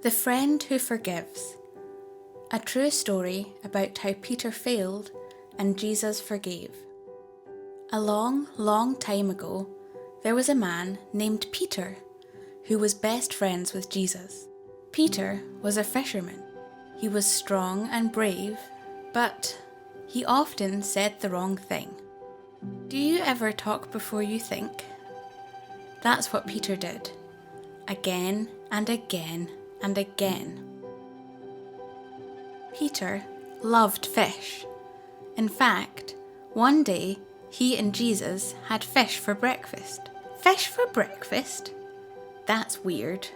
The Friend Who Forgives. A true story about how Peter failed and Jesus forgave. A long, long time ago, there was a man named Peter who was best friends with Jesus. Peter was a fisherman. He was strong and brave, but he often said the wrong thing. Do you ever talk before you think? That's what Peter did, again and again and again. Peter loved fish. In fact, one day he and Jesus had fish for breakfast. Fish for breakfast? That's weird,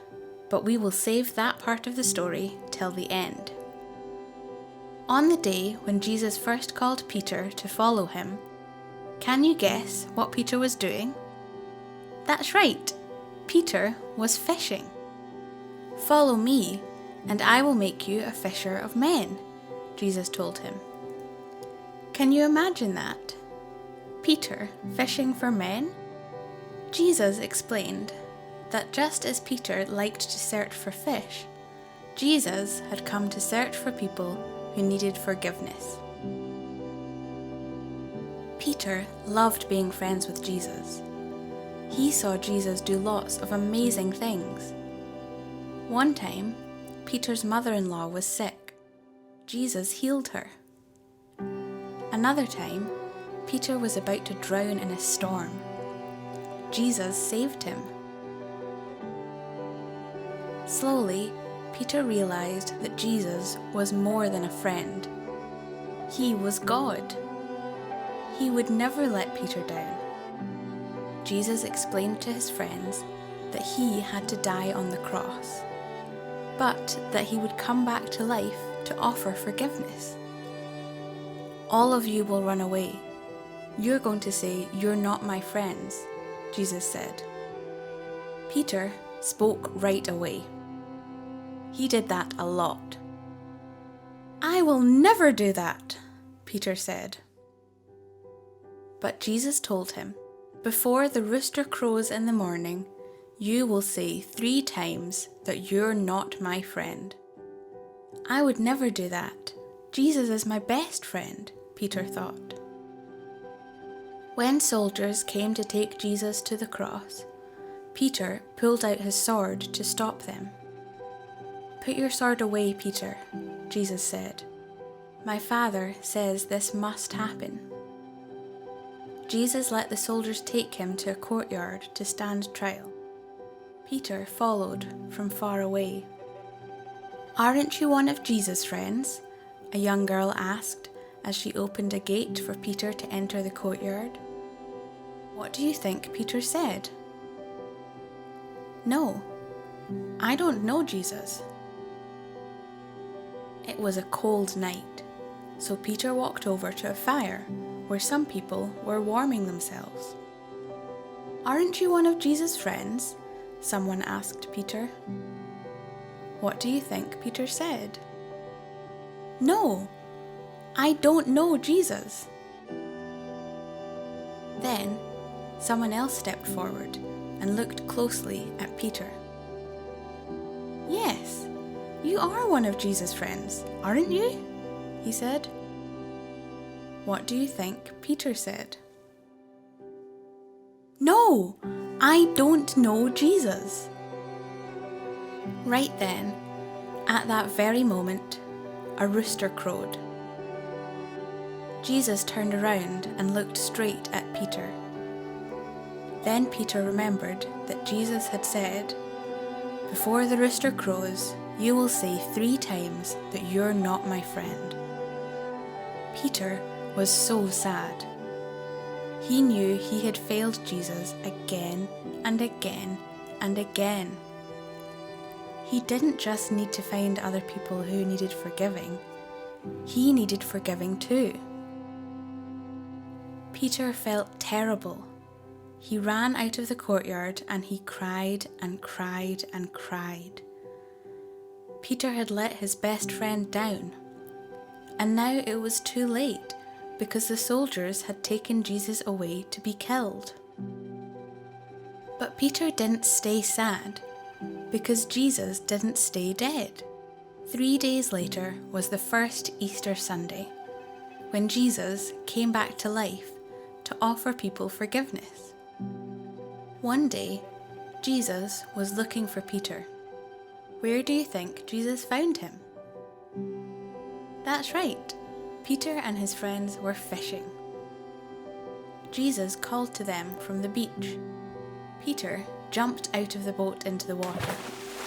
but we will save that part of the story till the end. On the day when Jesus first called Peter to follow him, can you guess what Peter was doing? That's right, Peter was fishing. "Follow me, and I will make you a fisher of men," Jesus told him. Can you imagine that? Peter fishing for men? Jesus explained that just as Peter liked to search for fish, Jesus had come to search for people who needed forgiveness. Peter loved being friends with Jesus. He saw Jesus do lots of amazing things. One time, Peter's mother-in-law was sick. Jesus healed her. Another time, Peter was about to drown in a storm. Jesus saved him. Slowly, Peter realized that Jesus was more than a friend. He was God. He would never let Peter down. Jesus explained to his friends that he had to die on the cross, but that he would come back to life to offer forgiveness. All of you will run away. You're going to say, "You're not my friends," Jesus said. Peter spoke right away. He did that a lot. "I will never do that," Peter said. But Jesus told him, "Before the rooster crows in the morning, you will say 3 times that you're not my friend." "I would never do that. Jesus is my best friend," Peter thought. When soldiers came to take Jesus to the cross, Peter pulled out his sword to stop them. "Put your sword away, Peter," Jesus said. "My Father says this must happen." Jesus let the soldiers take him to a courtyard to stand trial. Peter followed from far away. "Aren't you one of Jesus' friends?" a young girl asked as she opened a gate for Peter to enter the courtyard. What do you think Peter said? "No, I don't know Jesus." It was a cold night, so Peter walked over to a fire where some people were warming themselves. "Aren't you one of Jesus' friends?" someone asked Peter. What do you think Peter said? "No, I don't know Jesus." Then someone else stepped forward and looked closely at Peter. "Yes, you are one of Jesus' friends, aren't you?" he said. What do you think Peter said? "No, I don't know Jesus." Right then, at that very moment, a rooster crowed. Jesus turned around and looked straight at Peter. Then Peter remembered that Jesus had said, "Before the rooster crows, you will say 3 times that you're not my friend." Peter was so sad. He knew he had failed Jesus again and again and again. He didn't just need to find other people who needed forgiving. He needed forgiving too. Peter felt terrible. He ran out of the courtyard and he cried and cried and cried. Peter had let his best friend down. And now it was too late because the soldiers had taken Jesus away to be killed. But Peter didn't stay sad because Jesus didn't stay dead. 3 days later was the first Easter Sunday, when Jesus came back to life to offer people forgiveness. One day, Jesus was looking for Peter. Where do you think Jesus found him? That's right, Peter and his friends were fishing. Jesus called to them from the beach. Peter jumped out of the boat into the water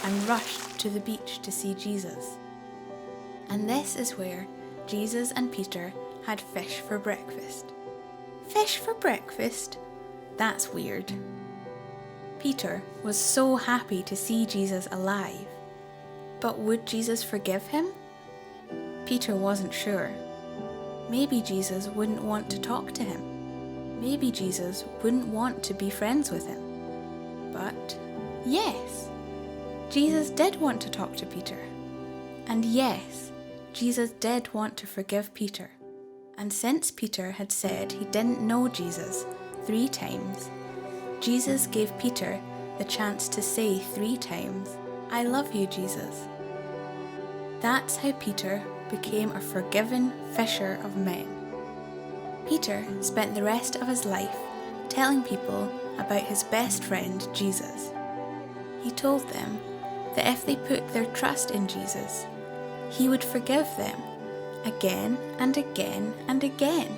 and rushed to the beach to see Jesus. And this is where Jesus and Peter had fish for breakfast. Fish for breakfast? That's weird. Peter was so happy to see Jesus alive. But would Jesus forgive him? Peter wasn't sure. Maybe Jesus wouldn't want to talk to him. Maybe Jesus wouldn't want to be friends with him. But yes, Jesus did want to talk to Peter. And yes, Jesus did want to forgive Peter. And since Peter had said he didn't know Jesus 3 times, Jesus gave Peter the chance to say 3 times, "I love you, Jesus." That's how Peter became a forgiven fisher of men. Peter spent the rest of his life telling people about his best friend, Jesus. He told them that if they put their trust in Jesus, he would forgive them again and again and again.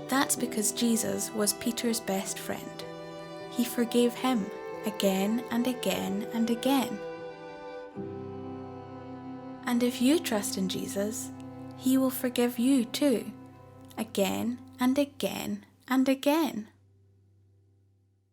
That's because Jesus was Peter's best friend. He forgave him again and again and again. And if you trust in Jesus, he will forgive you too, again and again and again.